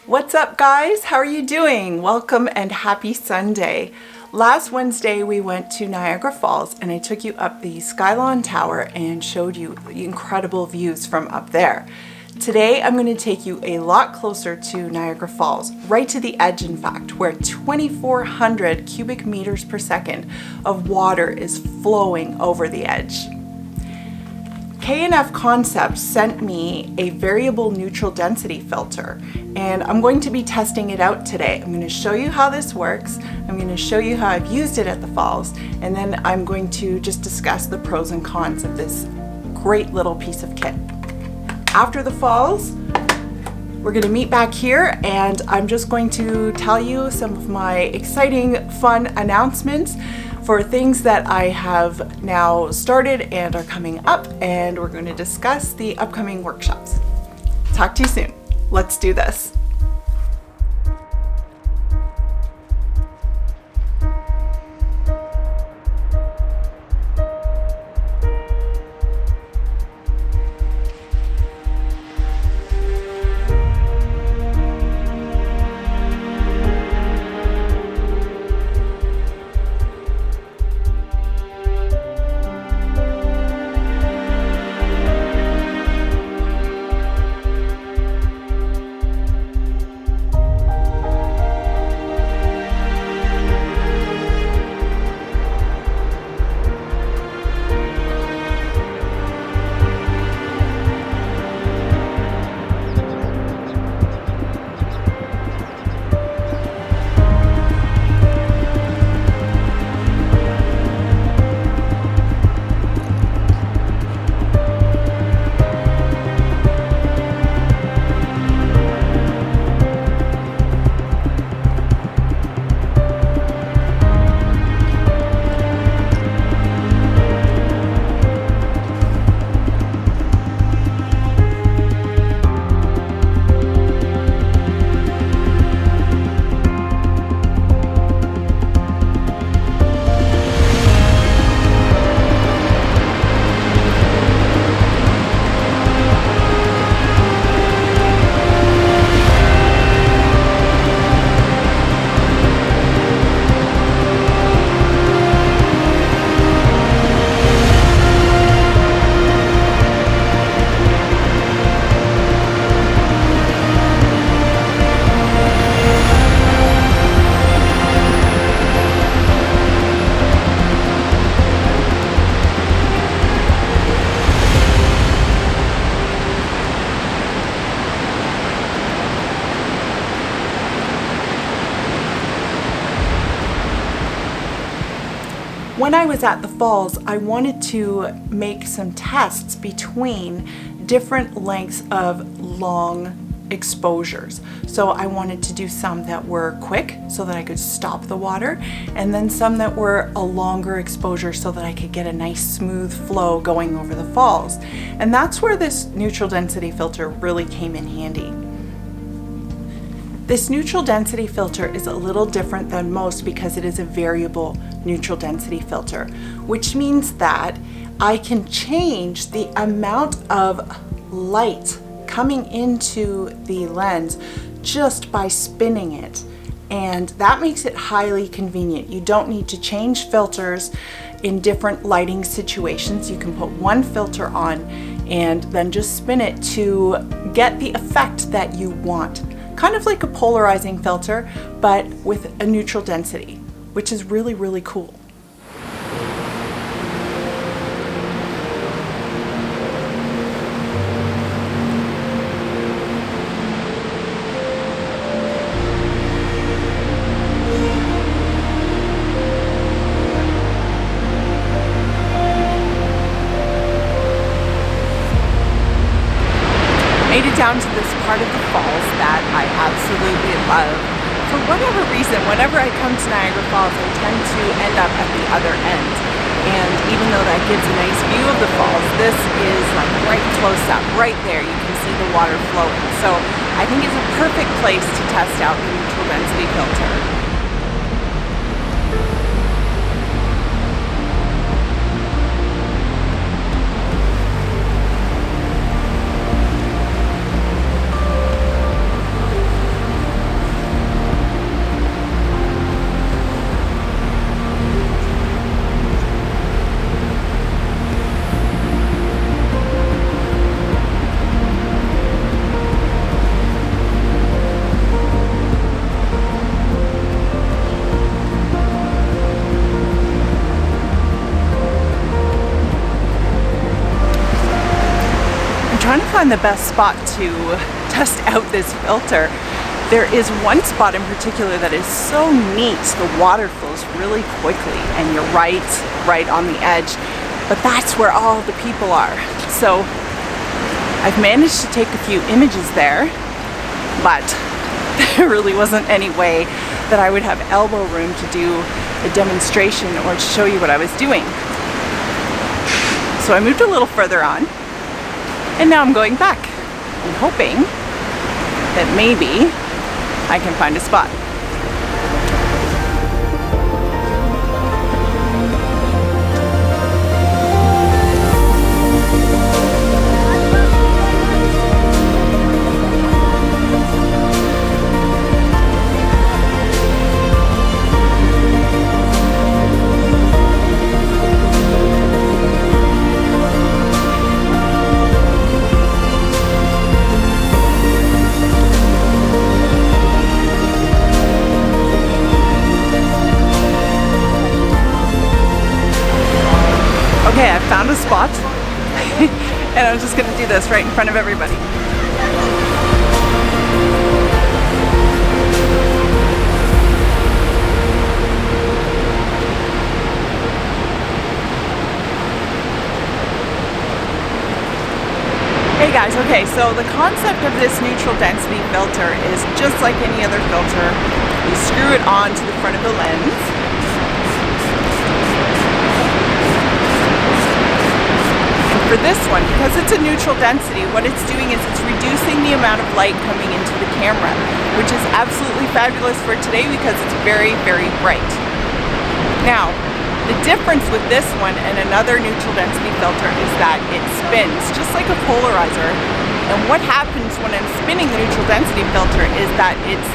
What's up, guys? How are you doing? Welcome and happy Sunday. Last Wednesday we went to Niagara Falls and I took you up the Skylon Tower and showed you the incredible views from up there. Today I'm going to take you a lot closer to Niagara Falls, right to the edge in fact, where 2,400 cubic meters per second of water is flowing over the edge. K&F Concept sent me a variable neutral density filter and I'm going to be testing it out today. I'm going to show you how this works, I'm going to show you how I've used it at the falls, and then I'm going to just discuss the pros and cons of this great little piece of kit. After the falls, we're going to meet back here and I'm just going to tell you some of my exciting, fun announcements for things that I have now started and are coming up, and we're going to discuss the upcoming workshops. Talk to you soon. Let's do this. When I was at the falls, I wanted to make some tests between different lengths of long exposures. So I wanted to do some that were quick so that I could stop the water, and then some that were a longer exposure so that I could get a nice smooth flow going over the falls. And that's where this neutral density filter really came in handy. This neutral density filter is a little different than most because it is a variable neutral density filter, which means that I can change the amount of light coming into the lens just by spinning it. And that makes it highly convenient. You don't need to change filters in different lighting situations. You can put one filter on and then just spin it to get the effect that you want. Kind of like a polarizing filter, but with a neutral density, which is really, really cool. Made it down to this part of the falls that I absolutely love. For whatever reason, whenever I come to Niagara Falls, I tend to end up at the other end. And even though that gives a nice view of the falls, this is like right close up, right there. You can see the water flowing. So I think it's a perfect place to test out the neutral density filter. find the best spot to test out this filter, there is one spot in particular that is so neat. The water flows really quickly and you're right on the edge, but that's where all the people are. So I've managed to take a few images there, but there really wasn't any way that I would have elbow room to do a demonstration or to show you what I was doing. So I moved a little further on, and now I'm going back. I'm hoping that maybe I can find a spot. Okay, I found a spot and I'm just gonna do this right in front of everybody. Hey guys, okay, so the concept of this neutral density filter is just like any other filter. You screw it on to the front of the lens. For this one, because it's a neutral density, what it's doing is it's reducing the amount of light coming into the camera, which is absolutely fabulous for today because it's very, very bright. Now, the difference with this one and another neutral density filter is that it spins just like a polarizer. And what happens when I'm spinning the neutral density filter is that it's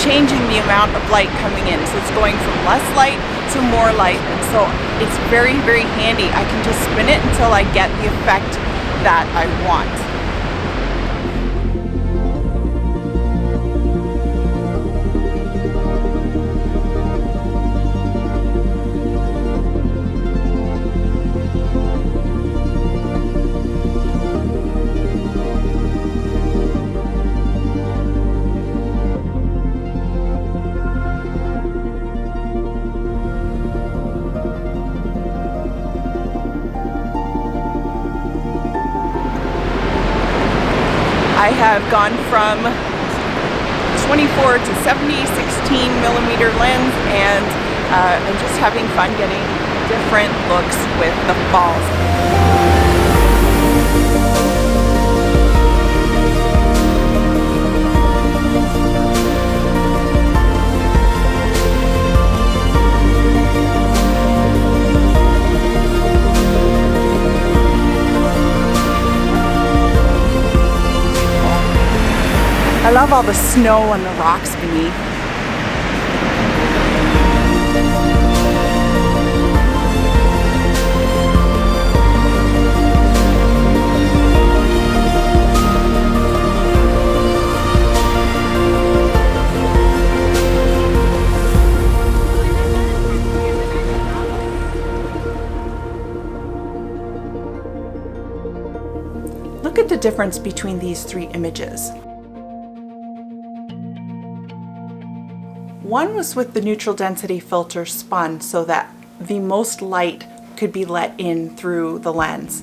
changing the amount of light coming in. So it's going from less light to more light. And so it's very, very handy. I can just spin it until I get the effect that I want. I have gone from 24 to 70, 16 millimeter lens, and I'm just having fun getting different looks with the falls. I love all the snow on the rocks beneath. Look at the difference between these three images. One was with the neutral density filter spun so that the most light could be let in through the lens.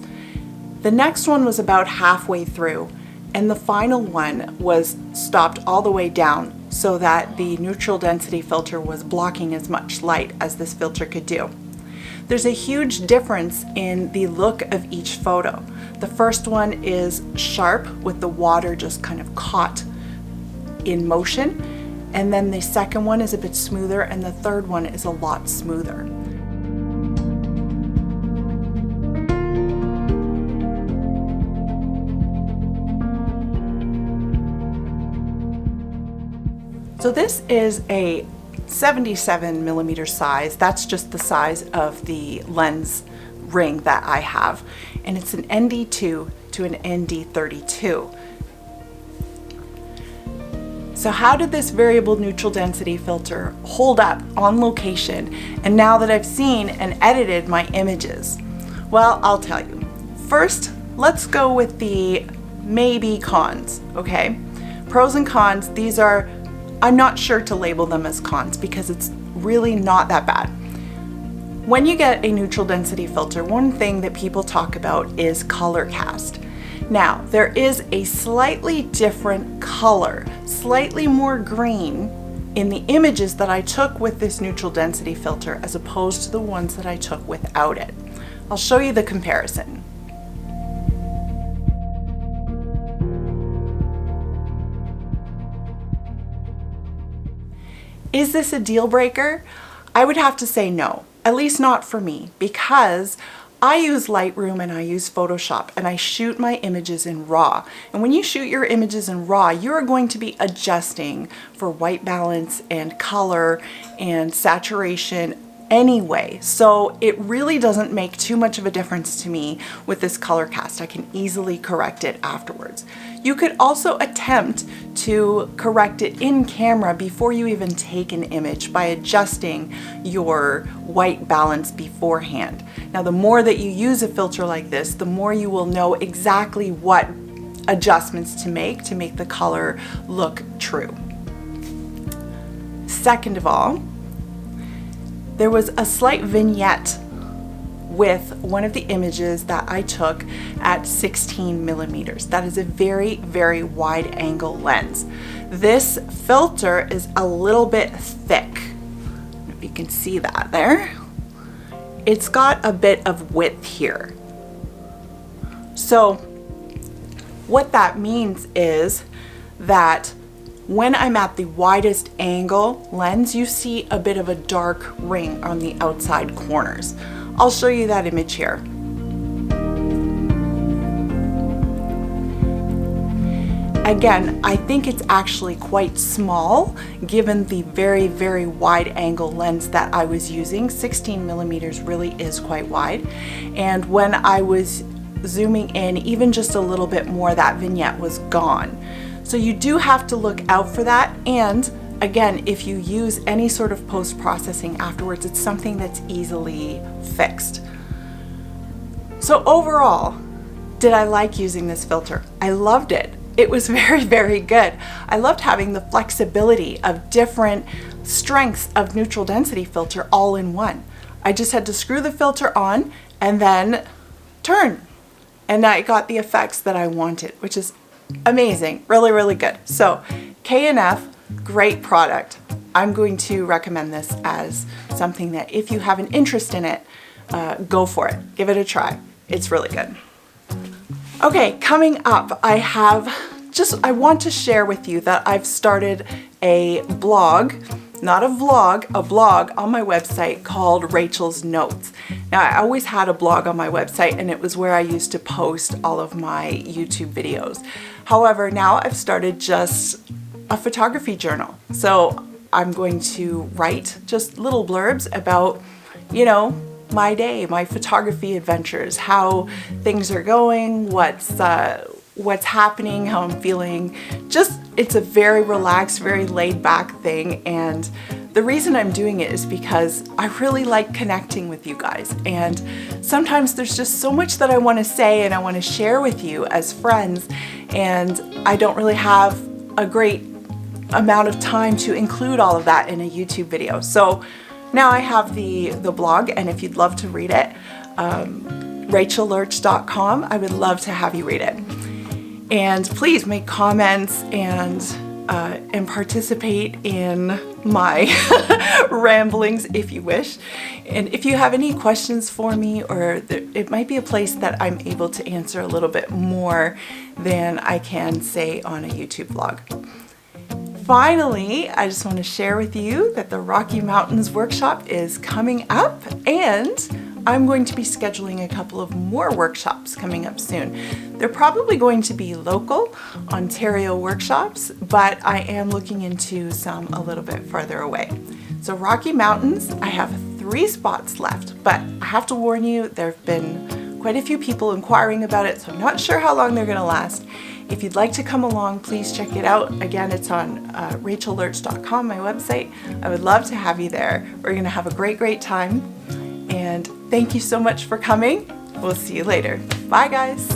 The next one was about halfway through, and the final one was stopped all the way down so that the neutral density filter was blocking as much light as this filter could do. There's a huge difference in the look of each photo. The first one is sharp with the water just kind of caught in motion. And then the second one is a bit smoother, and the third one is a lot smoother. So this is a 77 millimeter size. That's just the size of the lens ring that I have. And it's an ND2 to an ND32. So how did this variable neutral density filter hold up on location, and now that I've seen and edited my images? Well, I'll tell you. First, let's go with the maybe cons, okay? Pros and cons, these are, I'm not sure to label them as cons because it's really not that bad. When you get a neutral density filter, one thing that people talk about is color cast. Now, there is a slightly different color, slightly more green in the images that I took with this neutral density filter as opposed to the ones that I took without it. I'll show you the comparison. Is this a deal breaker? I would have to say no, at least not for me, because I use Lightroom and I use Photoshop and I shoot my images in RAW. And when you shoot your images in RAW, you're going to be adjusting for white balance and color and saturation anyway. So it really doesn't make too much of a difference to me with this color cast. I can easily correct it afterwards. You could also attempt to correct it in camera before you even take an image by adjusting your white balance beforehand. Now, the more that you use a filter like this, the more you will know exactly what adjustments to make the color look true. Second of all, there was a slight vignette with one of the images that I took at 16 millimeters. That is a very, very wide angle lens. This filter is a little bit thick. If you can see that there. It's got a bit of width here. So what that means is that when I'm at the widest angle lens, you see a bit of a dark ring on the outside corners. I'll show you that image here. Again, I think it's actually quite small given the very, very wide angle lens that I was using. 16 millimeters really is quite wide. And when I was zooming in even just a little bit more, that vignette was gone. So you do have to look out for that. And again, if you use any sort of post-processing afterwards, it's something that's easily fixed. So overall, did I like using this filter? I loved it. It was very, very good. I loved having the flexibility of different strengths of neutral density filter all in one. I just had to screw the filter on and then turn. And I got the effects that I wanted, which is amazing, really, really good. So K&F, great product. I'm going to recommend this as something that if you have an interest in it, go for it. Give it a try. It's really good. Okay, coming up, I want to share with you that I've started a blog, not a vlog, a blog on my website called Rachel's Notes. Now, I always had a blog on my website and it was where I used to post all of my YouTube videos. However, now I've started just a photography journal. So I'm going to write just little blurbs about, you know, my day, my photography adventures, how things are going, what's happening, how I'm feeling. Just, it's a very relaxed, very laid back thing. And the reason I'm doing it is because I really like connecting with you guys. And sometimes there's just so much that I want to say and I want to share with you as friends. And I don't really have a great amount of time to include all of that in a YouTube video. So now I have the blog, and if you'd love to read it, rachellerch.com, I would love to have you read it. And please make comments and participate in my ramblings if you wish. And if you have any questions for me, or it might be a place that I'm able to answer a little bit more than I can say on a YouTube vlog. Finally, I just want to share with you that the Rocky Mountains workshop is coming up, and I'm going to be scheduling a couple of more workshops coming up soon. They're probably going to be local Ontario workshops, but I am looking into some a little bit further away. So Rocky Mountains, I have 3 spots left, but I have to warn you, there have been quite a few people inquiring about it, so I'm not sure how long they're going to last. If you'd like to come along, please check it out. Again, it's on rachellerch.com, my website. I would love to have you there. We're going to have a great, great time. And thank you so much for coming. We'll see you later. Bye, guys.